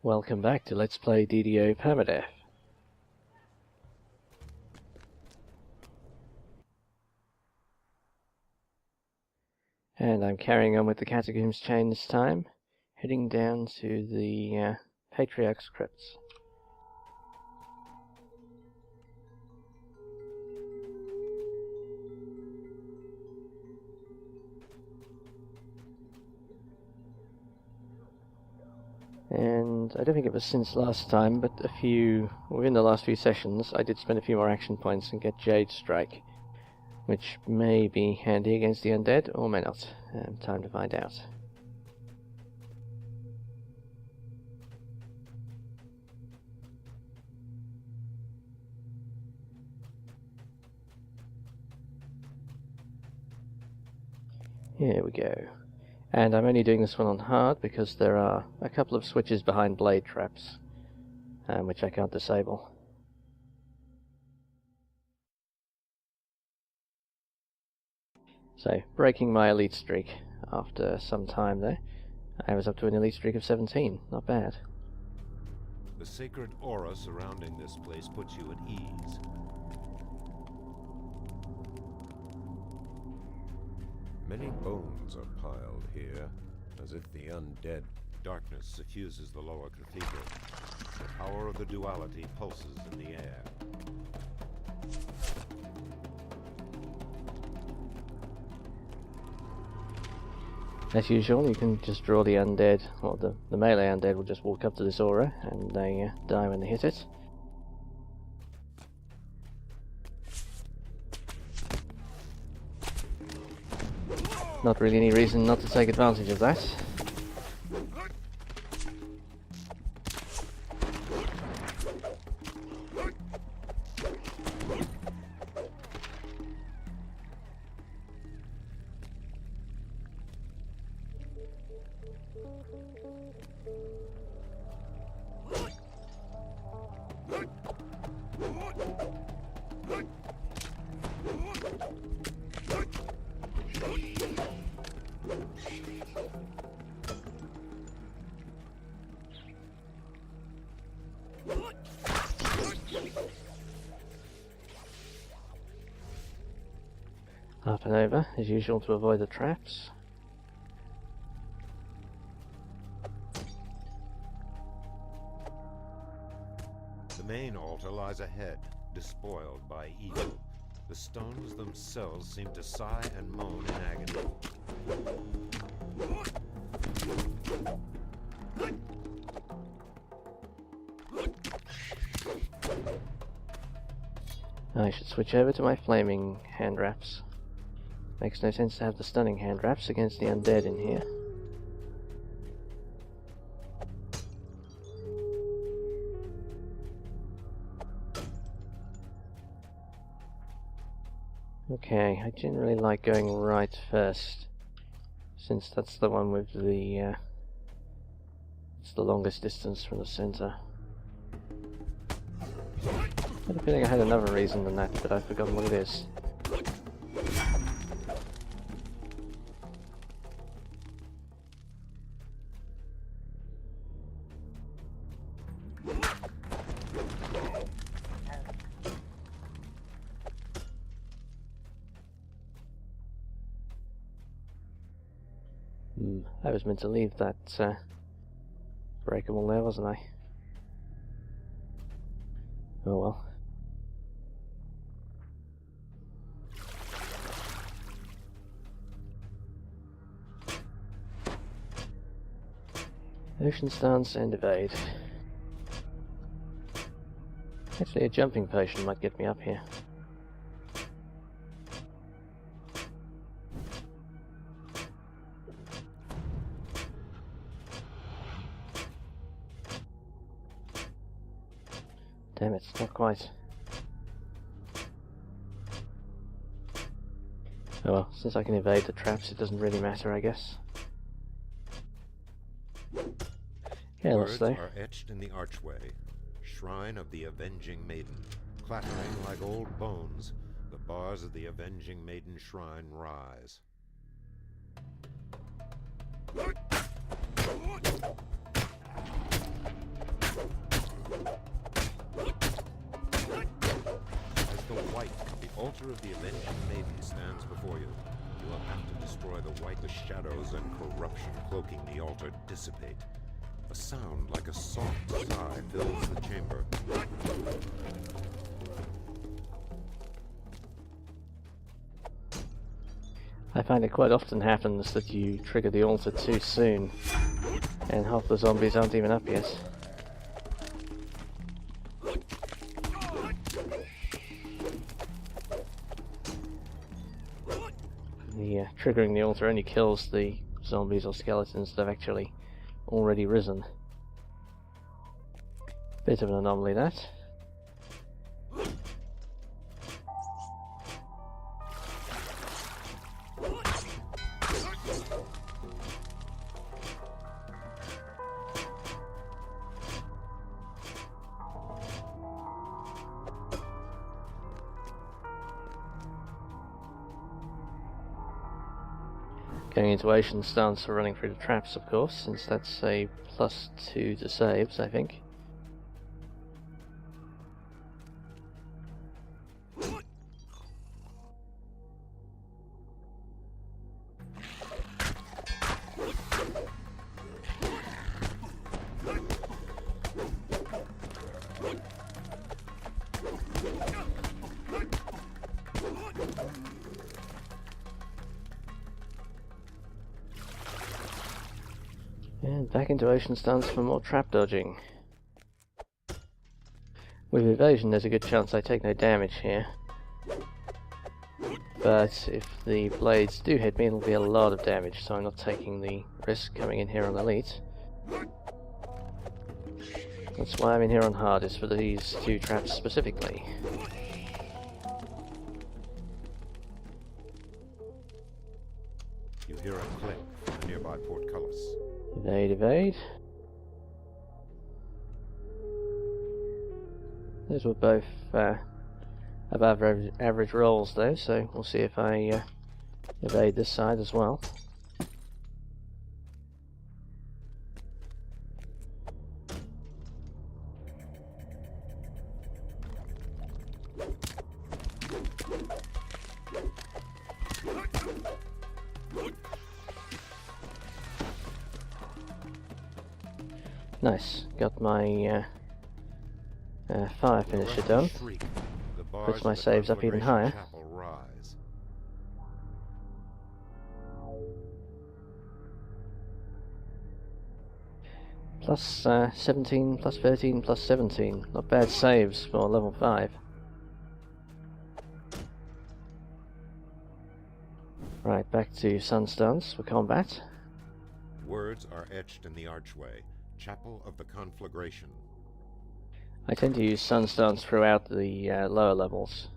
Welcome back to Let's Play DDO Permadeath. And I'm carrying on with the Catacombs chain this time, heading down to the Patriarchs Crypt. And I don't think it was since last time, but within the last few sessions, I did spend a few more action points and get Jade Strike, which may be handy against the undead, or may not. Time to find out. Here we go. And I'm only doing this one on hard because there are a couple of switches behind blade traps, which I can't disable. So, breaking my elite streak after some time there. I was up to an elite streak of 17, not bad. The sacred aura surrounding this place puts you at ease. Many bones are piled here, as if the undead darkness suffuses the Lower Cathedral. The power of the duality pulses in the air. As usual, you can just draw the undead, or the melee undead will just walk up to this aura, and they die when they hit it. Not really any reason not to take advantage of that. Up and over, as usual, to avoid the traps. The main altar lies ahead, despoiled by evil. The stones themselves seem to sigh and moan in agony. I should switch over to my flaming hand wraps. Makes no sense to have the stunning hand wraps against the undead in here. Okay, I generally like going right first, since that's the one with the it's the longest distance from the center. I had a feeling I had another reason than that, but I've forgotten what it is. I was meant to leave that breakable there, wasn't I? Oh well. Ocean stance and evade. Actually, a jumping potion might get me up here. Damn it, not quite. Oh well, since I can evade the traps, it doesn't really matter, I guess. Words are etched in the archway. Shrine of the Avenging Maiden. Clattering like old bones, the bars of the Avenging Maiden shrine rise. altar of the Avenging Maiden stands before you. You will have to destroy the white. The shadows and corruption cloaking the altar dissipate. A sound like a soft sigh fills the chamber. I find it quite often happens that you trigger the altar too soon, and half the zombies aren't even up yet. Triggering the altar only kills the zombies or skeletons that have actually already risen. Bit of an anomaly, that. Going into Ocean stance for running through the traps, of course, since that's a +2 to saves, I think. And back into Ocean stance for more trap dodging. With evasion there's a good chance I take no damage here. But if the blades do hit me it'll be a lot of damage, so I'm not taking the risk coming in here on Elite. That's why I'm in here on Hard, is for these two traps specifically. You hear a click from the nearby portcullis. Evade, evade. Those were both above average rolls though, so we'll see if I evade this side as well. Nice, got my fire finisher done. Puts my saves up even higher. Plus 17, plus 13, plus 17. Not bad saves for level 5. Right, back to Sunstance for combat. Words are etched in the archway. Chapel of the Conflagration. I tend to use Sunstance throughout the lower levels.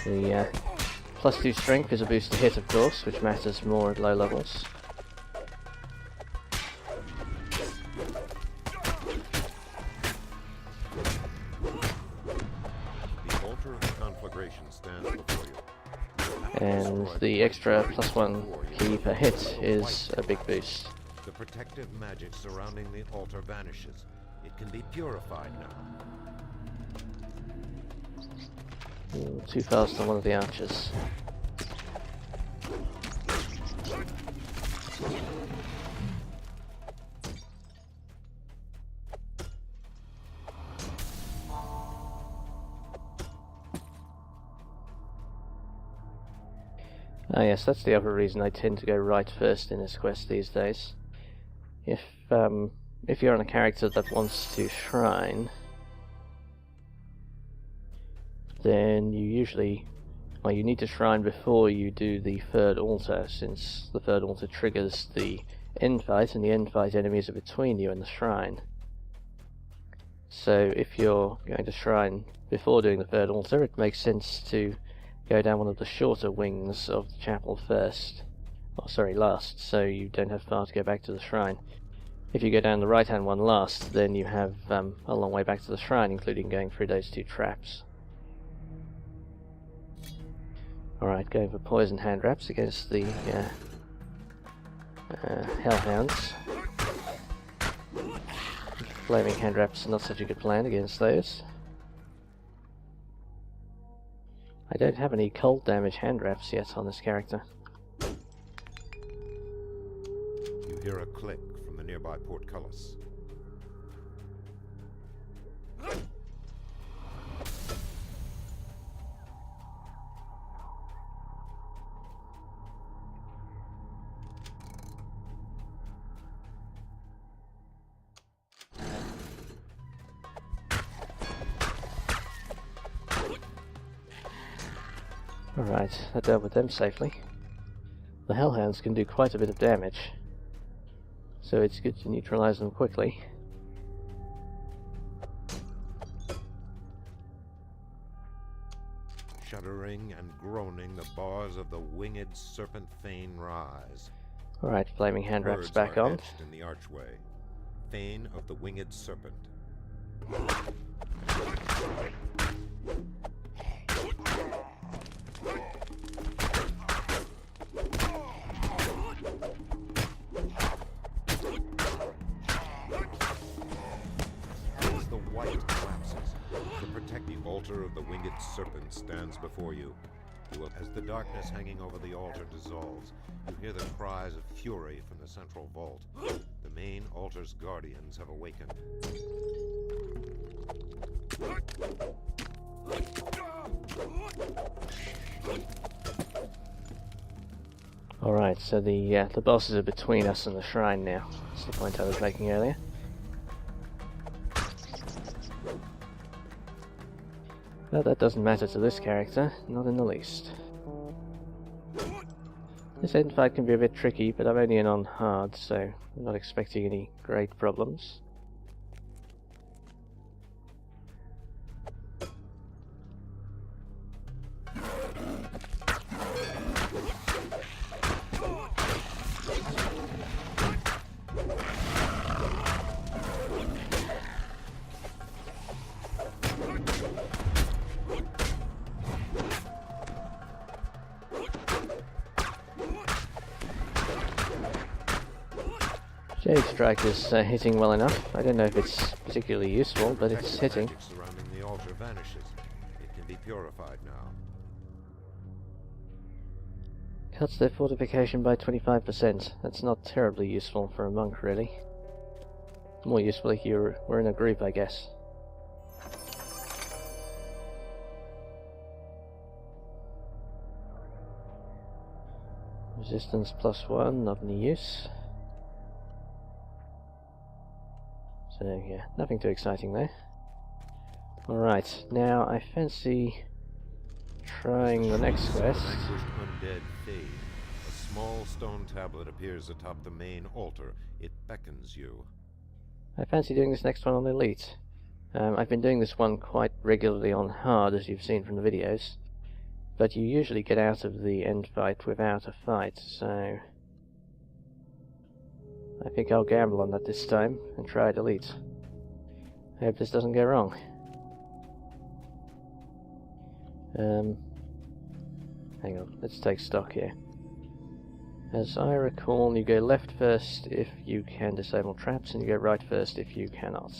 The +2 strength is a boost to hit, of course, which matters more at low levels. The altar of the Conflagration stands before you. And the extra +1 key per hit is a big boost. The protective magic surrounding the altar vanishes. It can be purified now. Ooh, too fast on one of the archers. Ah yes, that's the other reason I tend to go right first in this quest these days. If you're on a character that wants to shrine, then you usually, well, you need to shrine before you do the third altar, since the third altar triggers the end fight, and the end fight enemies are between you and the shrine. So if you're going to shrine before doing the third altar, it makes sense to go down one of the shorter wings of the chapel first, or sorry, last, so you don't have far to go back to the shrine. If you go down the right hand one last, then you have a long way back to the shrine, including going through those two traps. Alright, going for poison hand wraps against the hellhounds. Flaming hand wraps are not such a good plan against those. I don't have any cold damage hand wraps yet on this character. You hear a click from the nearby portcullis. Alright, I dealt with them safely. The Hellhounds can do quite a bit of damage, so it's good to neutralize them quickly. Shuddering and groaning, the bars of the winged serpent Thane rise. Alright, flaming hand wraps back on. Etched in the archway. Thane of the winged serpent. As the white collapses, the protective altar of the winged serpent stands before you. As the darkness hanging over the altar dissolves, you hear the cries of fury from the central vault. The main altar's guardians have awakened. Alright, so the bosses are between us and the shrine now. That's the point I was making earlier. But that doesn't matter to this character, not in the least. This end fight can be a bit tricky, but I'm only in on hard, so I'm not expecting any great problems. Jade Strike is hitting well enough. I don't know if it's particularly useful, but it's hitting. Magic surrounding the altar vanishes. It can be purified now. Cuts their fortification by 25%. That's not terribly useful for a monk, really. More useful if you were in a group, I guess. Resistance +1, not any use. So yeah, nothing too exciting there. Alright, now I fancy trying the next quest. Undead fade. A small stone tablet appears atop the main altar. It beckons you. I fancy doing this next one on Elite. I've been doing this one quite regularly on hard, as you've seen from the videos. But you usually get out of the end fight without a fight, so I think I'll gamble on that this time and try it Elite. I hope this doesn't go wrong. Hang on, let's take stock here. As I recall, you go left first if you can disable traps, and you go right first if you cannot.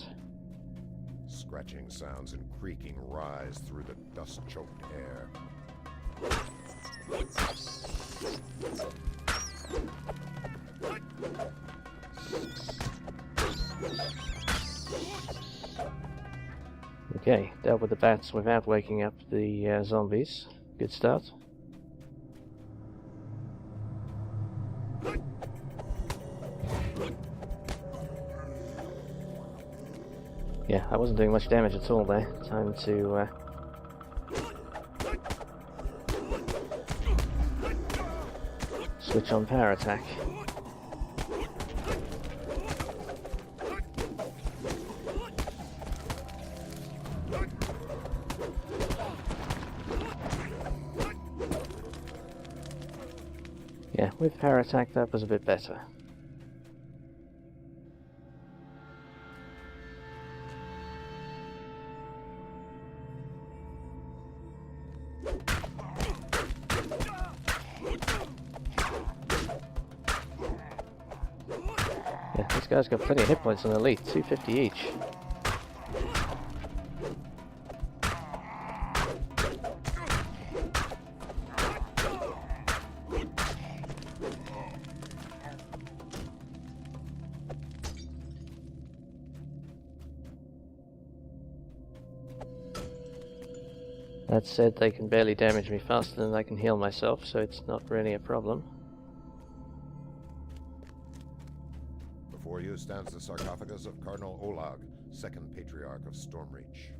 Scratching sounds and creaking rise through the dust-choked air. Okay, dealt with the bats without waking up the zombies. Good start. Yeah, I wasn't doing much damage at all there. Time to switch on power attack. Yeah, with power attack that was a bit better. Yeah, this guy's got plenty of hit points on Elite, 250 each. That said, they can barely damage me faster than I can heal myself, so it's not really a problem. Before you stands the sarcophagus of Cardinal Olag, second Patriarch of Stormreach.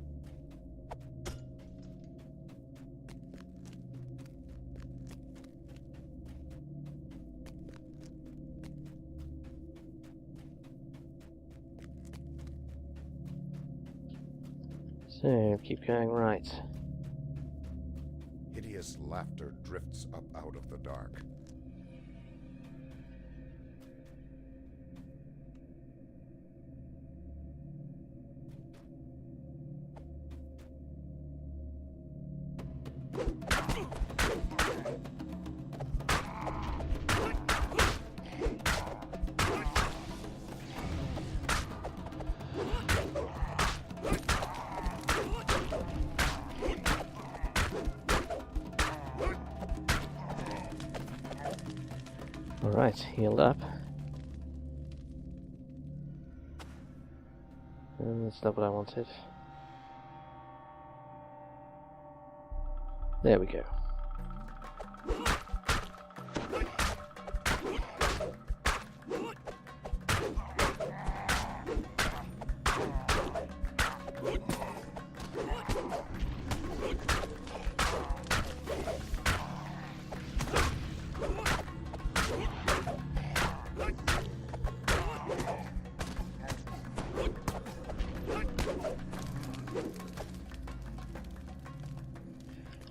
So, keep going right. Hideous laughter drifts up out of the dark. Alright, healed up. And that's not what I wanted. There we go.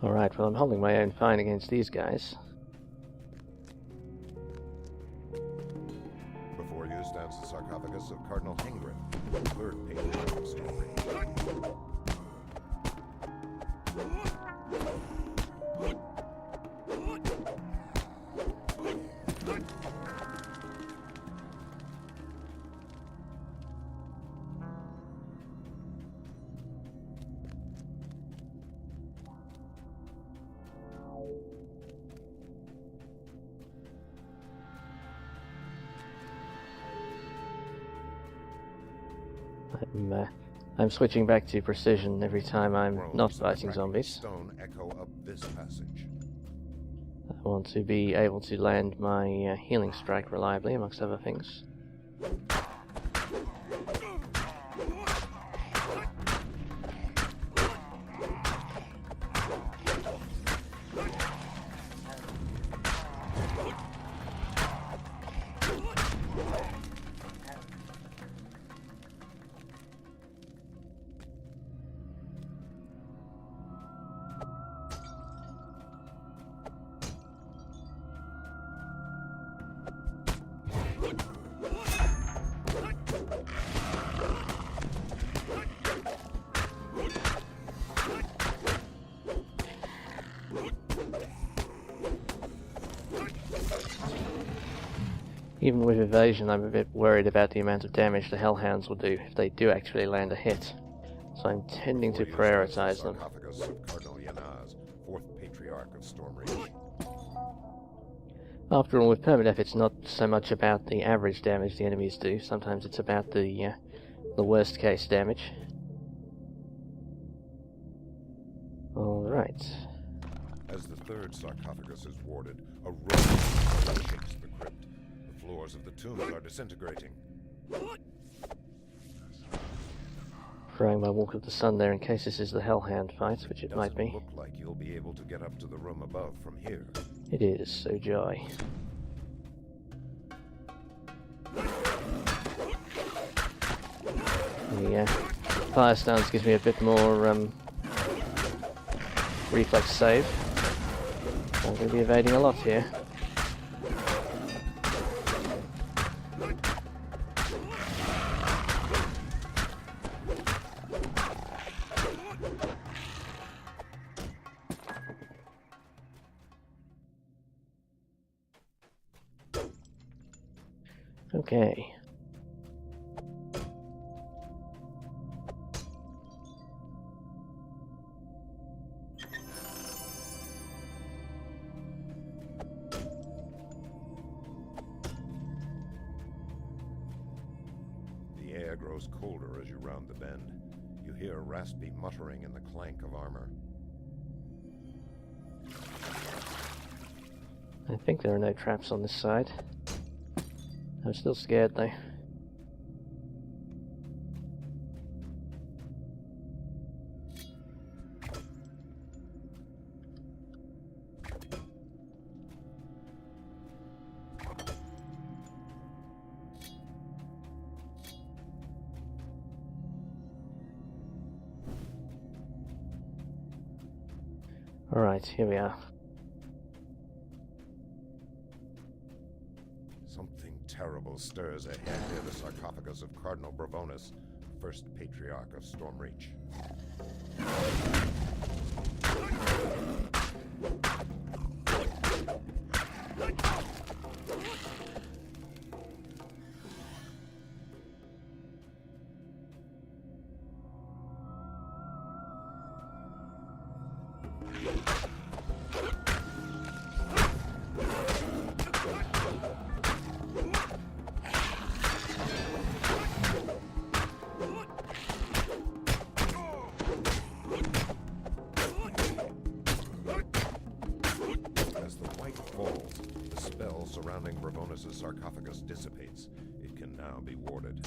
Alright, well I'm holding my own fine against these guys. Before you stands the sarcophagus of Cardinal Hengrin, third Patriarch of Stormreach. I'm switching back to precision every time I'm not fighting zombies. Stone echo up this passage. I want to be able to land my healing strike reliably, amongst other things. Even with evasion, I'm a bit worried about the amount of damage the Hellhounds will do if they do actually land a hit. So I'm tending to prioritize them. Sarcophagus of Cardinal Yanaz, fourth Patriarch of Stormreach. After all, with Permadeath, it's not so much about the average damage the enemies do. Sometimes it's about the worst case damage. Alright. As the third sarcophagus is warded, a roar shakes the crypt. The floors of the tombs are disintegrating. Throwing my Walk of the Sun there in case this is the Hellhound fight, which it might be. Doesn't look like you'll be able to get up to the room above from here. It is, so joy. The fire stance gives me a bit more reflex save. I'm going to be evading a lot here. Okay. The air grows colder as you round the bend. You hear raspy muttering in the clank of armor. I think there are no traps on this side. I'm still scared though. Alright, here we are. Something terrible stirs ahead near the sarcophagus of Cardinal Bravonus, first Patriarch of Stormreach. Surrounding Bravonus' sarcophagus dissipates. It can now be warded.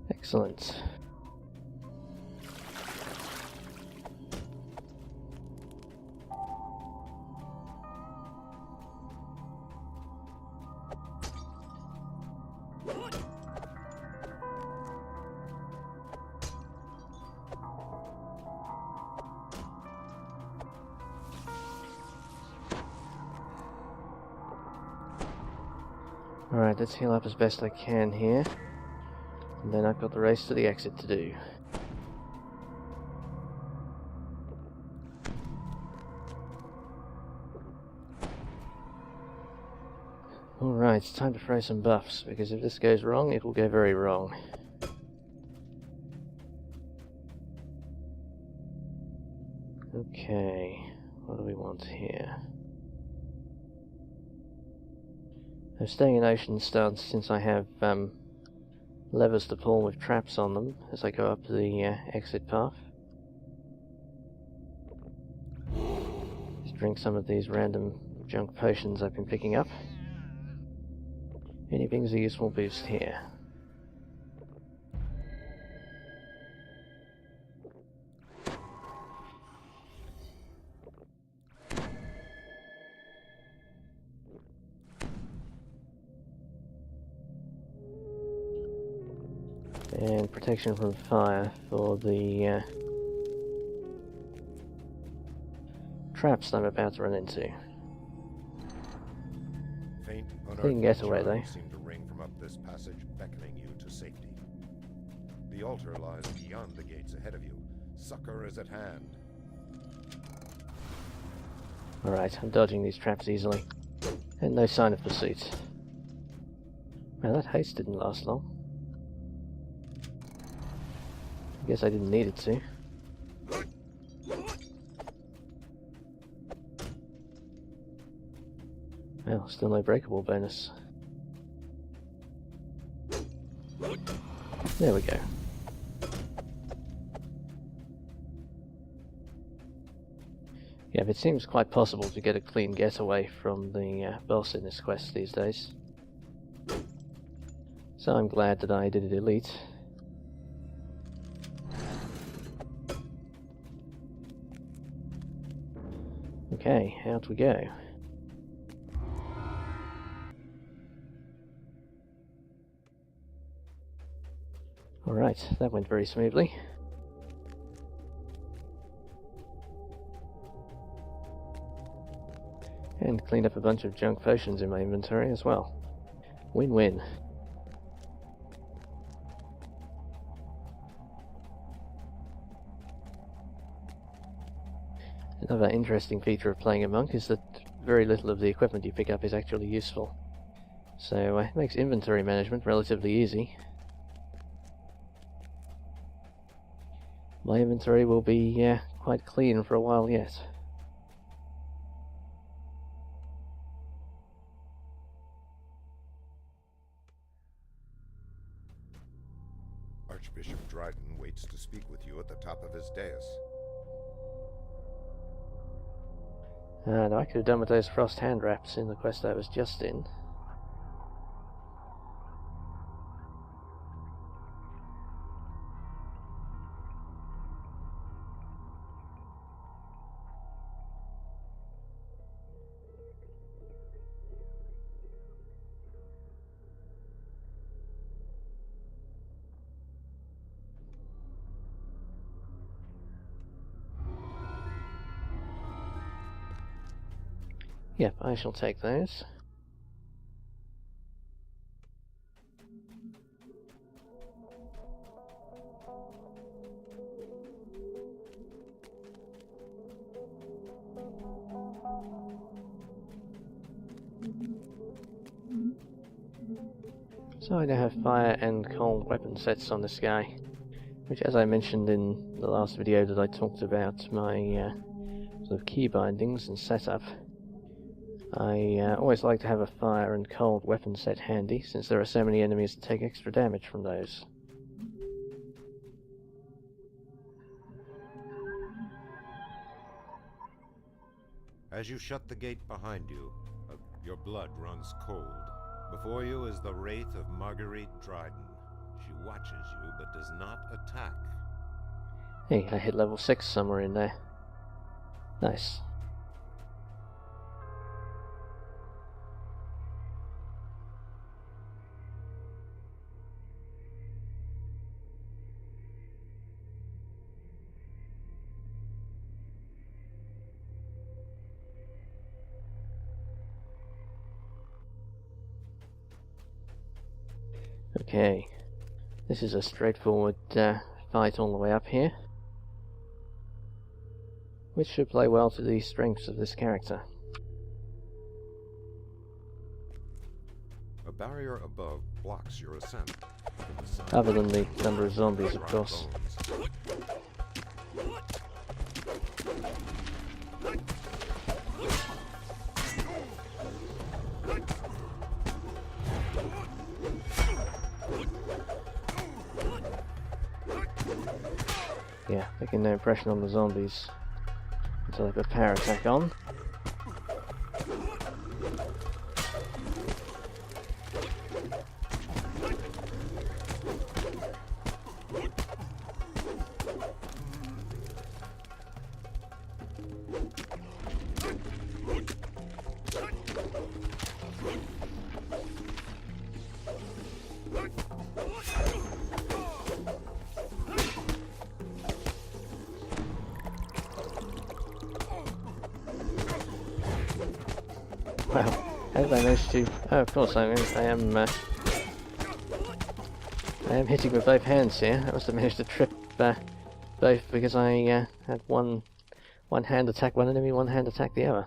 Excellent. Alright, let's heal up as best I can here. And then I've got the race to the exit to do. Alright, it's time to throw some buffs, because if this goes wrong, it will go very wrong. Okay, what do we want here? I'm staying in ocean stance since I have levers to pull with traps on them as I go up the exit path. Just drink some of these random junk potions I've been picking up. Anything's a useful boost here. And protection from fire for the traps I'm about to run into. Faint, Clean getaway though. Seem to ring from up this passage, beckoning you to safety. The altar lies beyond the gates ahead of you. Succor is at hand. Alright, I'm dodging these traps easily. And no sign of pursuit. Well, that haste didn't last long. I guess I didn't need it to. Well, still no breakable bonus. There we go. Yeah, but it seems quite possible to get a clean getaway from the boss in this quest these days. So I'm glad that I did it elite. Okay, out we go. Alright, that went very smoothly. And cleaned up a bunch of junk potions in my inventory as well. Win-win. Another interesting feature of playing a monk is that very little of the equipment you pick up is actually useful. So it makes inventory management relatively easy. My inventory will be quite clean for a while yet. Archbishop Dryden waits to speak with you at the top of his dais. No, I could have done with those frost hand wraps in the quest I was just in. Yep, I shall take those. So I now have fire and cold weapon sets on this guy, which, as I mentioned in the last video that I talked about my sort of key bindings and setup, I always like to have a fire and cold weapon set handy, since there are so many enemies that take extra damage from those. As you shut the gate behind you, your blood runs cold. Before you is the wraith of Marguerite Dryden. She watches you, but does not attack. Hey, I hit level 6 somewhere in there. Nice. Okay, this is a straightforward fight all the way up here, which should play well to the strengths of this character. A barrier above blocks your ascent. Other than the number of zombies, of course. Yeah, making no impression on the zombies until I put power attack on. Wow, how did I manage to... Oh, of course, I am hitting with both hands here. I must have managed to trip both because I had one hand attack one enemy, one hand attack the other.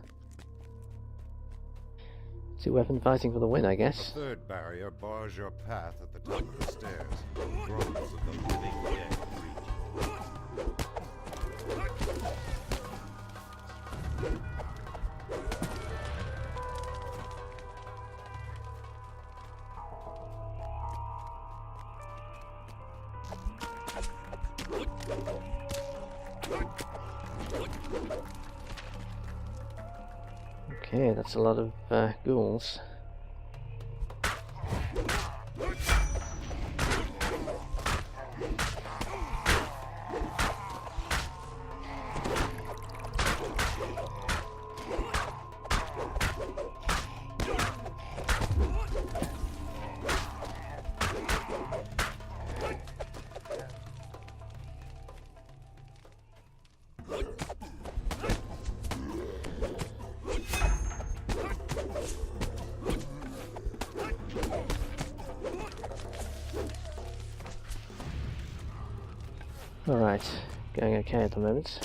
Two weapon fighting for the win, I guess. The third barrier bars your path at the top of the stairs. The groans of the living dead reach. Okay, that's a lot of ghouls. Alright, going okay at the moment.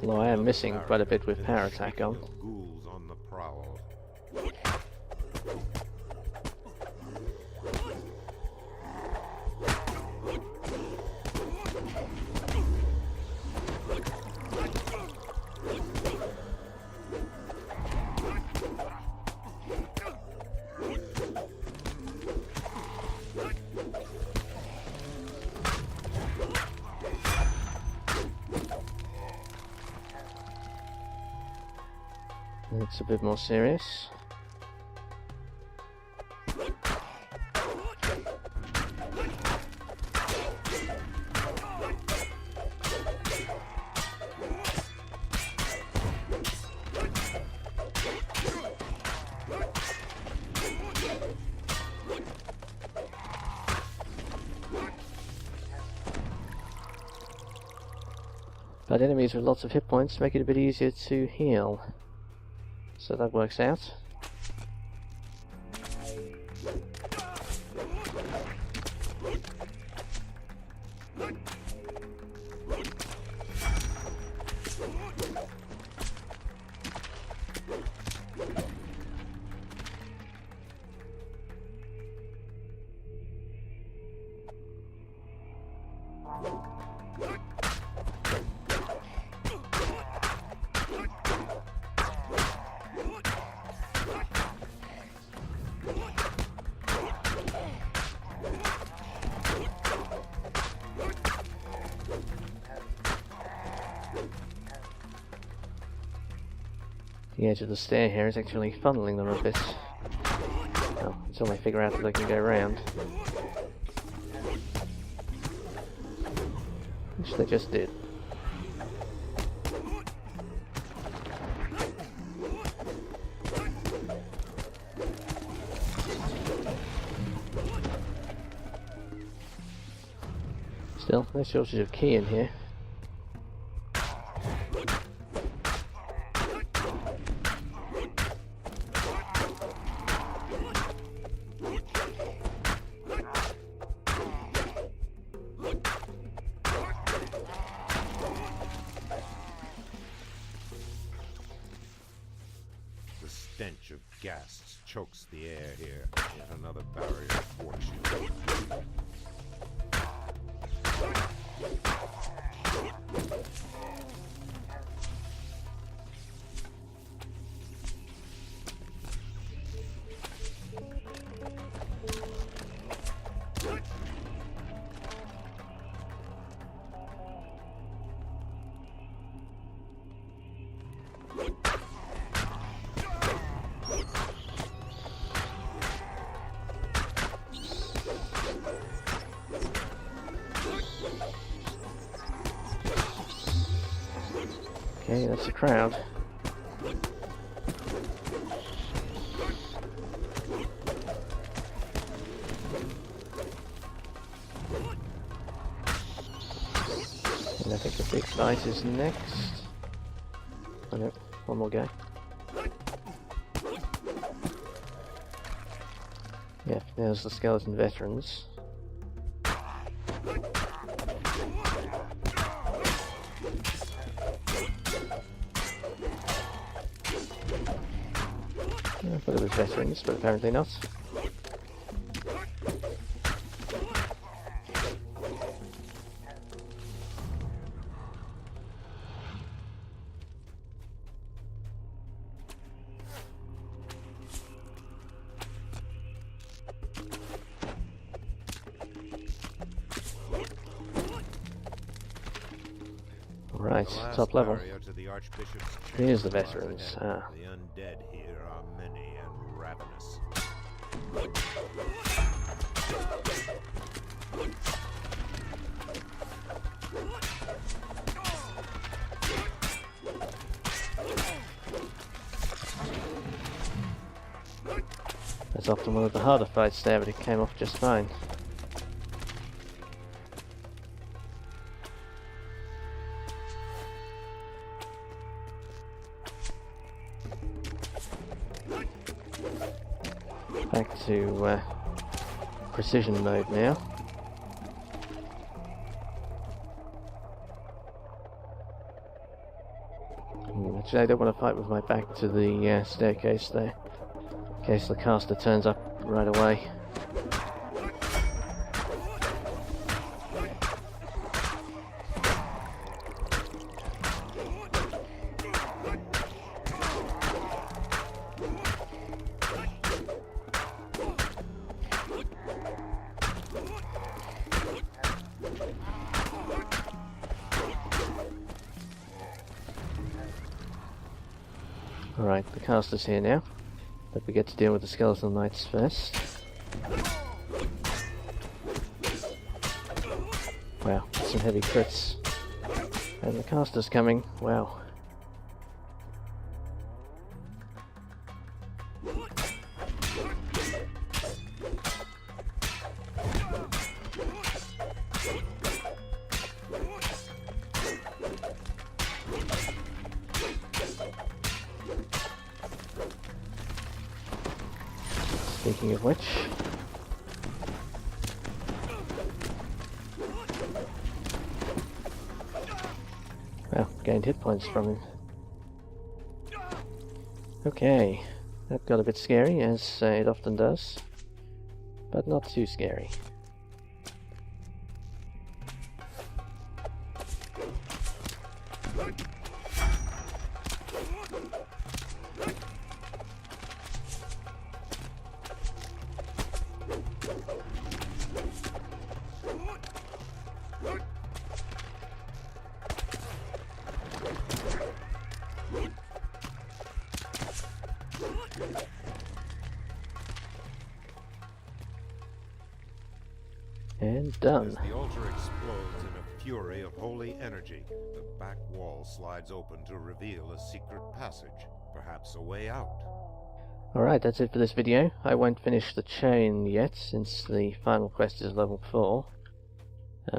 Although I am missing quite a bit with power attack on. Ghouls on the prowl. It's a bit more serious. But enemies with lots of hit points make it a bit easier to heal. So that works out. The edge of the stair here is actually funneling them a bit. Well, until they figure out that they can go around. Which they just did. Still, no shortage of key in here. The stench of gas chokes the air here. Yet another barrier thwarts you. Okay, that's the crowd. And I think the big fight is next. Oh no, one more go. Yeah, there's the skeleton veterans. I thought it was veterans, but apparently not. Right, top level. Here's the veterans. The undead here are many and ravenous. That's often one of the harder fights there, but it came off just fine. Back to precision mode now. Actually, I don't want to fight with my back to the staircase there, in case the caster turns up right away. Alright, the caster's here now, but we get to deal with the skeletal knights first. Wow, some heavy crits. And the caster's coming, wow. Speaking of which, well, gained hit points from him. Okay, that got a bit scary, as it often does, but not too scary. And done. As the altar explodes in a fury of holy energy, the back wall slides open to reveal a secret passage, perhaps a way out. Alright, that's it for this video. I won't finish the chain yet, since the final quest is level 4.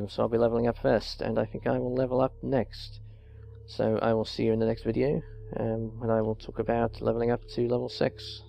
So I'll be leveling up first, and I think I will level up next. So I will see you in the next video, when I will talk about leveling up to level 6.